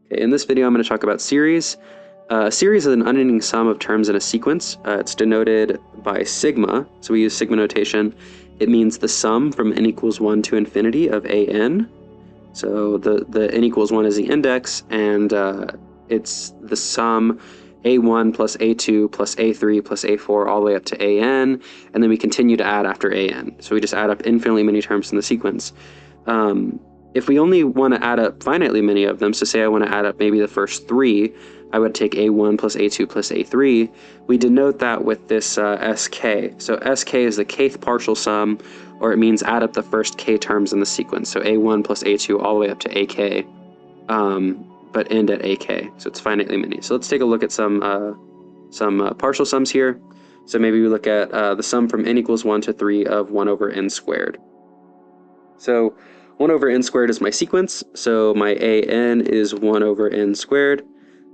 Okay, in this video, I'm going to talk about series. A series is an unending sum of terms in a sequence. It's denoted by sigma, so we use sigma notation. It means the sum from n equals 1 to infinity of an. So the n equals 1 is the index, and it's the sum a1 plus a2 plus a3 plus a4 all the way up to an, and then we continue to add after an. So we just add up infinitely many terms in the sequence. If we only want to add up finitely many of them, so say I want to add up maybe the first 3, I would take a1 plus a2 plus a3. We denote that with this sk. So sk is the kth partial sum, or it means add up the first k terms in the sequence. So a1 plus a2 all the way up to ak, but end at ak. So it's finitely many. So let's take a look at some partial sums here. So maybe we look at the sum from n equals 1 to 3 of 1 over n squared. So 1 over n squared is my sequence, so my an is 1 over n squared,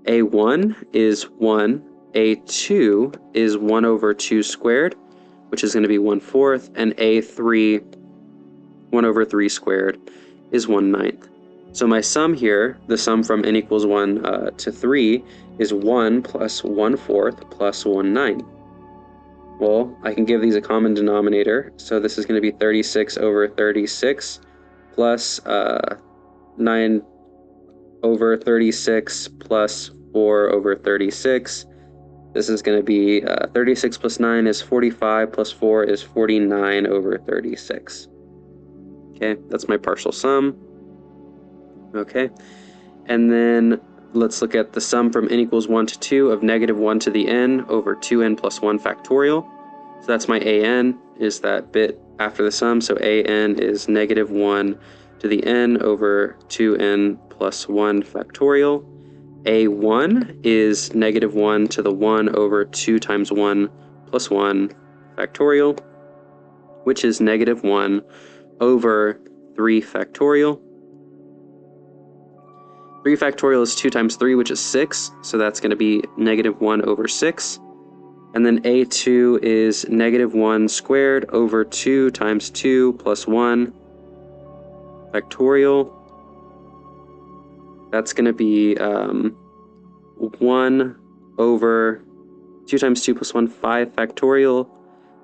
a1 is 1, a2 is 1 over 2 squared, which is going to be 1/4, and a3, 1 over 3 squared, is 1/9. So my sum here, the sum from n equals 1 to 3, is 1 plus 1/4 plus 1/9. Well, I can give these a common denominator, so this is going to be 36 over 36, plus 9 over 36 plus 4 over 36. This is going to be 36 plus 9 is 45 plus 4 is 49 over 36. Okay, that's my partial sum. Okay, and then let's look at the sum from n equals 1 to 2 of negative 1 to the n over 2n plus 1 factorial. So that's my an, is that bit after the sum, so an is negative 1 to the n over 2n plus 1 factorial. a1 is negative 1 to the 1 over 2 times 1 plus 1 factorial, which is negative 1 over 3 factorial. 3 factorial is 2 times 3, which is 6, so that's going to be negative 1 over 6. And then a2 is negative 1 squared over 2 times 2 plus 1 factorial. That's going to be 1 over 2 times 2 plus 1, 5 factorial.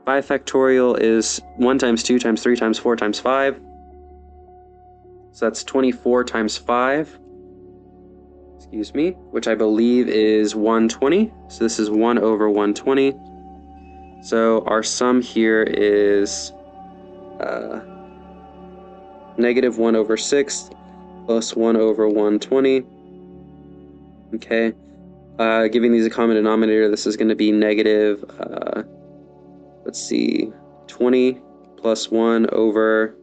5 factorial is 1 times 2 times 3 times 4 times 5. So that's 24 times 5. Excuse me, which I believe is 120. So this is 1 over 120. So our sum here is negative 1 over 6 plus 1 over 120. Okay, giving these a common denominator, this is going to be negative, let's see, 20 plus 1 over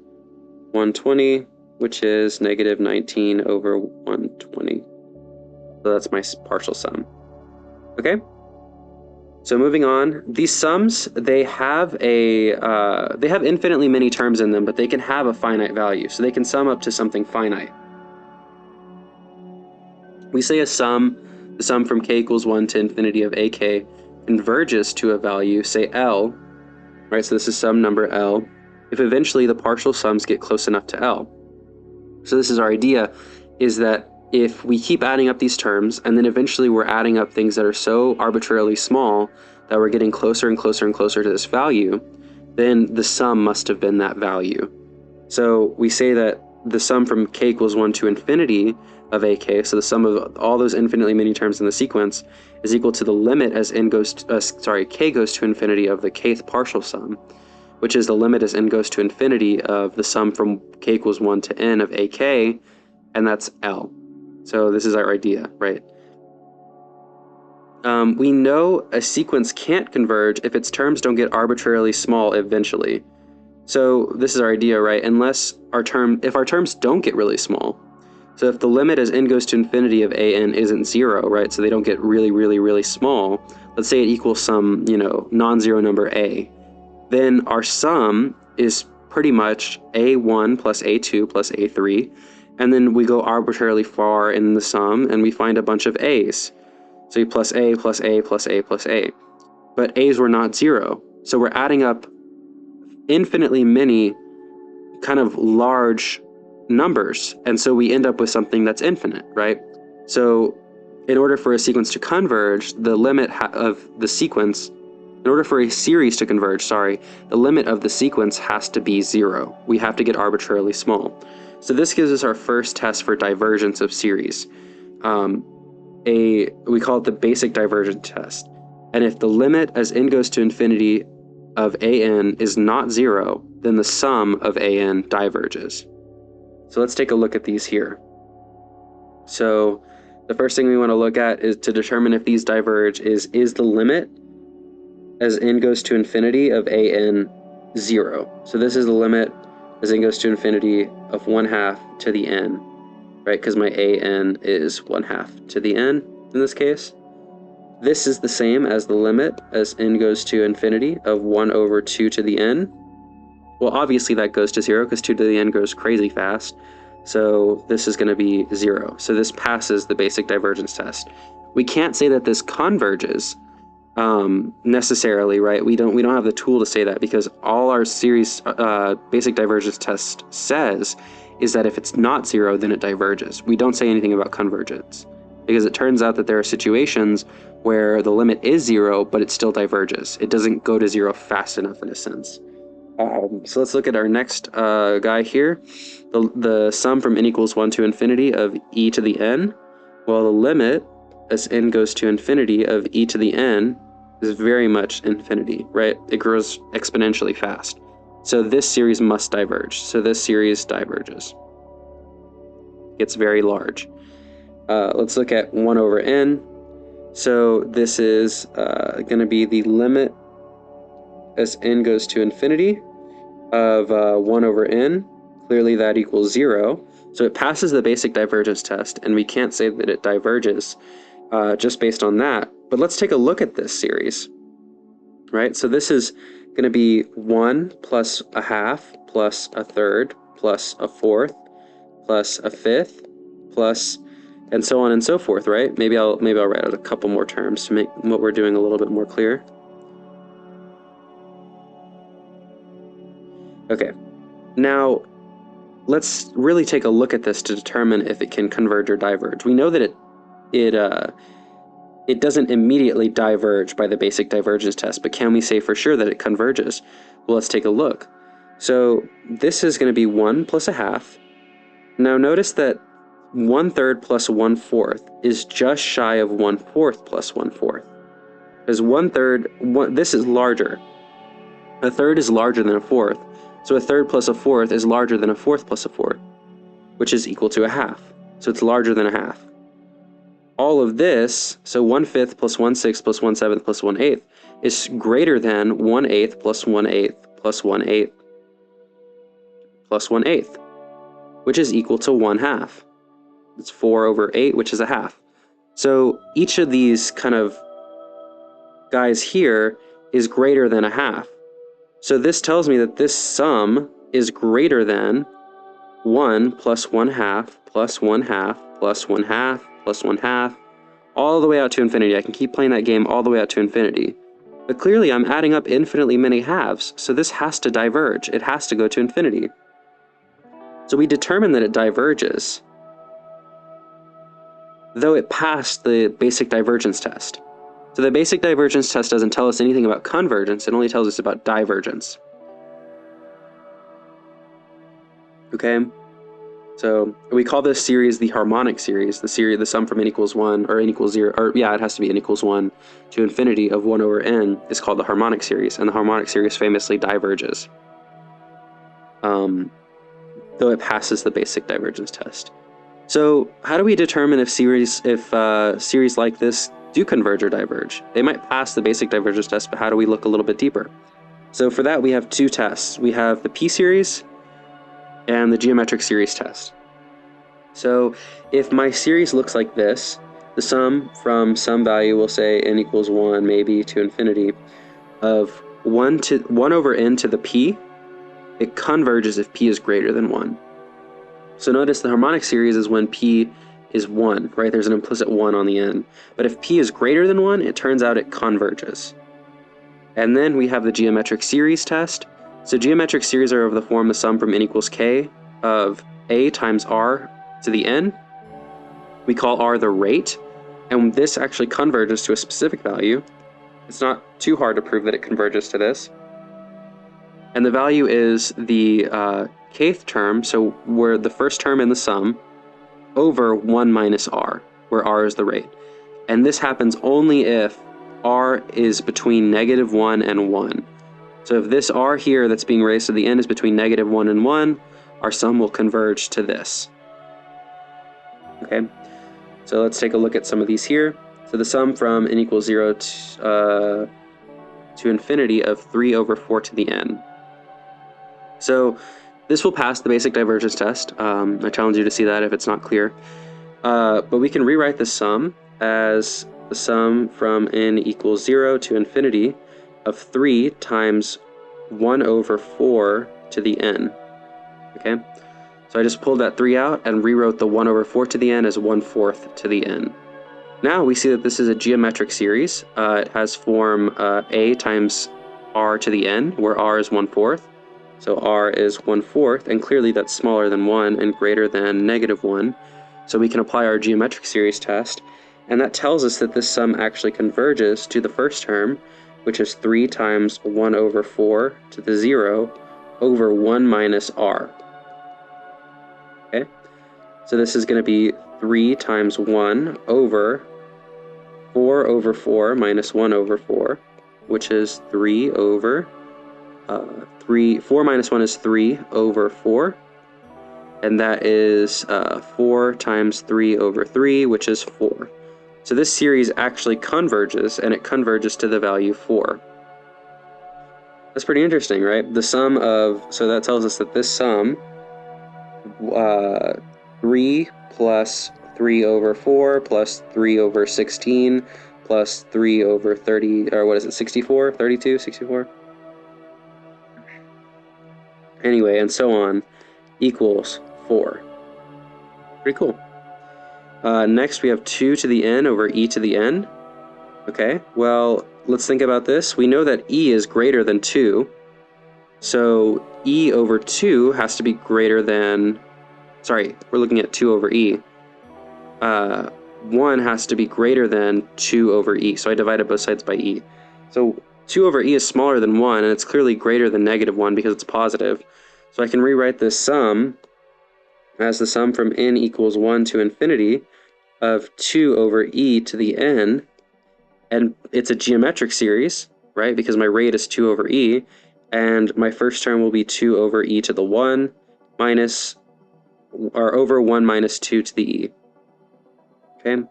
120, which is negative 19 over 120. So that's my partial sum. Okay. So moving on, these sums, they have infinitely many terms in them, but they can have a finite value. So they can sum up to something finite. We say the sum from k equals 1 to infinity of ak converges to a value, say L, right? So this is some number L, if eventually the partial sums get close enough to L. So this is our idea, is that if we keep adding up these terms, and then eventually we're adding up things that are so arbitrarily small that we're getting closer and closer and closer to this value, then the sum must have been that value. So we say that the sum from k equals 1 to infinity of ak, so the sum of all those infinitely many terms in the sequence, is equal to the limit as k goes to infinity of the kth partial sum, which is the limit as n goes to infinity of the sum from k equals 1 to n of ak, and that's L. So this is our idea, right? We know a sequence can't converge if its terms don't get arbitrarily small eventually. So this is our idea, right? Unless if our terms don't get really small. So if the limit as n goes to infinity of an isn't 0, right? So they don't get really, really, really small. Let's say it equals some, non-zero number a. Then our sum is pretty much a1 plus a2 plus a3. And then we go arbitrarily far in the sum and we find a bunch of a's. So you plus a plus a plus a plus a. But a's were not 0. So we're adding up infinitely many kind of large numbers, and so we end up with something that's infinite, right? So in order for a sequence to converge, the limit of the sequence, in order for a series to converge, sorry, the limit of the sequence has to be 0. We have to get arbitrarily small. So this gives us our first test for divergence of series. We call it the basic divergence test. And if the limit as n goes to infinity of an is not 0, then the sum of an diverges. So let's take a look at these here. So the first thing we want to look at is to determine if these diverge is the limit as n goes to infinity of an 0. So this is the limit as n goes to infinity of 1/2 to the n, right? Because my an is 1/2 to the n in this case. This is the same as the limit as n goes to infinity of 1/2 to the n. Well, obviously that goes to 0 because 2 to the n goes crazy fast. So this is going to be 0. So this passes the basic divergence test. We can't say that this converges necessarily, right? We don't have the tool to say that, because all our series basic divergence test says is that if it's not 0, then it diverges. We don't say anything about convergence, because it turns out that there are situations where the limit is 0, but it still diverges. It doesn't go to 0 fast enough in a sense. So let's look at our next guy here. The sum from n equals 1 to infinity of e to the n. Well, the limit as n goes to infinity of e to the n is very much infinity, right? It grows exponentially fast. So this series must diverge. So this series diverges. It's very large. Let's look at 1/n. So this is going to be the limit as n goes to infinity of 1/n. Clearly that equals 0. So it passes the basic divergence test, and we can't say that it diverges just based on that. But let's take a look at this series, right? So this is going to be 1 plus 1/2 plus 1/3 plus 1/4 plus 1/5 plus, and so on and so forth, right? Maybe I'll write out a couple more terms to make what we're doing a little bit more clear. Okay, now let's really take a look at this to determine if it can converge or diverge. We know that it doesn't immediately diverge by the basic divergence test, but can we say for sure that it converges? Well, let's take a look. So this is going to be 1 plus 1/2. Now notice that 1/3 plus 1/4 is just shy of 1/4 plus 1/4. Because 1/3, this is larger. 1/3 is larger than 1/4. So 1/3 plus 1/4 is larger than 1/4 plus 1/4, which is equal to 1/2. So it's larger than 1/2. All of this, so 1/5 plus 1/6 plus 1/7 plus 1/8 is greater than 1/8 plus 1/8 plus 1/8 plus 1/8, which is equal to 1/2. It's 4/8, which is 1/2. So each of these kind of guys here is greater than 1/2. So this tells me that this sum is greater than 1 plus 1/2 plus 1/2 plus 1/2 plus 1/2, all the way out to infinity. I can keep playing that game all the way out to infinity. But clearly I'm adding up infinitely many halves, so this has to diverge. It has to go to infinity. So we determine that it diverges, though it passed the basic divergence test. So the basic divergence test doesn't tell us anything about convergence, it only tells us about divergence. Okay? So we call this series the harmonic series, the sum from n equals 1, or n equals 0, or yeah, it has to be n equals 1 to infinity of 1/n is called the harmonic series, and the harmonic series famously diverges, though it passes the basic divergence test. So how do we determine if series like this do converge or diverge? They might pass the basic divergence test, but how do we look a little bit deeper? So for that we have two tests. We have the p-series and the geometric series test. So if my series looks like this, the sum from some value, we'll say n equals 1 maybe to infinity, of 1/n to the p, it converges if p is greater than 1. So notice the harmonic series is when p is 1, right? There's an implicit 1 on the end. But if p is greater than 1, it turns out it converges. And then we have the geometric series test. So geometric series are of the form the sum from n equals k of a times r to the n. we call r the rate, and this actually converges to a specific value. It's not too hard to prove that it converges to this. And the value is the kth term, so we're the first term in the sum, over 1 minus r, where r is the rate. And this happens only if r is between -1 and 1. So if this r here that's being raised to the n is between -1 and 1, our sum will converge to this. Okay, so let's take a look at some of these here. So the sum from n equals 0 to infinity of 3 over 4 to the n. So this will pass the basic divergence test. I challenge you to see that if it's not clear. But we can rewrite the sum as the sum from n equals 0 to infinity of 3 times 1 over 4 to the n. Okay, so I just pulled that 3 out and rewrote the 1 over 4 to the n as 1/4 to the n. Now we see that this is a geometric series. It has form a times r to the n, where r is 1/4. So r is 1/4, and clearly that's smaller than 1 and greater than -1. So we can apply our geometric series test, and that tells us that this sum actually converges to the first term, which is 3 times 1 over 4 to the 0 over 1 minus r. Okay, so this is going to be 3 times 1 over 4 over 4 minus 1 over 4, which is 3 over 4 minus 1 is 3 over 4, and that is 4 times 3 over 3, which is 4. So this series actually converges, and it converges to the value 4. That's pretty interesting, right? The sum of, so that tells us that this sum, 3 plus 3 over 4 plus 3 over 16 plus 3 over 30, or what is it, 64, 32, 64? Anyway, and so on, equals 4. Pretty cool. Next, we have 2 to the n over e to the n. Okay, well, let's think about this. We know that e is greater than 2, so e over 2 has to be greater than, sorry, we're looking at 2 over e. 1 has to be greater than 2 over e, so I divided both sides by e. So 2 over e is smaller than 1, and it's clearly greater than -1 because it's positive. So I can rewrite this sum as the sum from n equals 1 to infinity of 2 over e to the n, and it's a geometric series, right, because my rate is 2 over e, and my first term will be 2 over e to the 1 minus, or over 1 minus 2 to the e. Okay,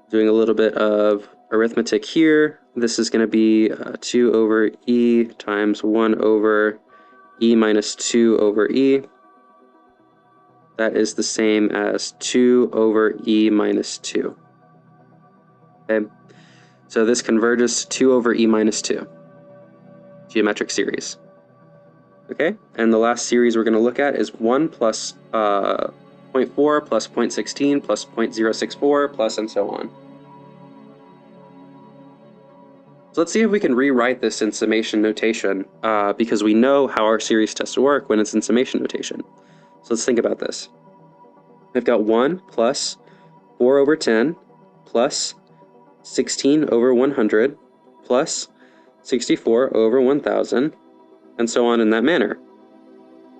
doing a little bit of arithmetic here. This is going to be 2 over e times 1 over e minus 2 over e. That is the same as 2 over e minus 2. Okay, so this converges to 2 over e minus 2. Geometric series. Okay, and the last series we're going to look at is 1 plus 0.4 plus 0.16 plus 0.064 plus and so on. So let's see if we can rewrite this in summation notation, because we know how our series tests work when it's in summation notation. So let's think about this. I've got 1 plus 4 over 10 plus 16 over 100 plus 64 over 1000, and so on in that manner.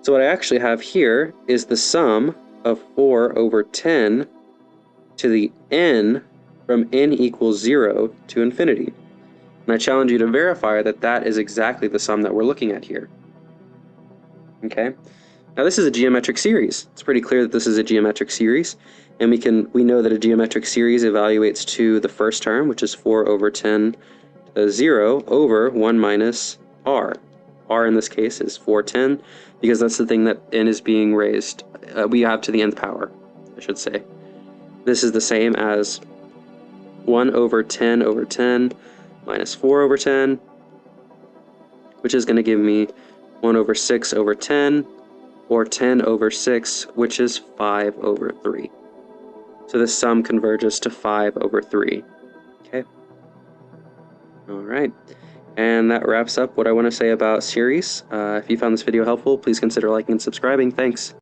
So what I actually have here is the sum of 4 over 10 to the n from n equals 0 to infinity. And I challenge you to verify that that is exactly the sum that we're looking at here. Okay? Now this is a geometric series. It's pretty clear that this is a geometric series, and we know that a geometric series evaluates to the first term, which is 4 over 10 to the 0 over 1 minus r. R in this case is 410, because that's the thing that n is being raised, we have to the nth power, I should say. This is the same as 1 over 10 minus 4 over 10, which is going to give me 1 over 6 over 10, or 10 over 6, which is 5 over 3. So this sum converges to 5 over 3. Okay. All right. And that wraps up what I want to say about series. If you found this video helpful, please consider liking and subscribing. Thanks.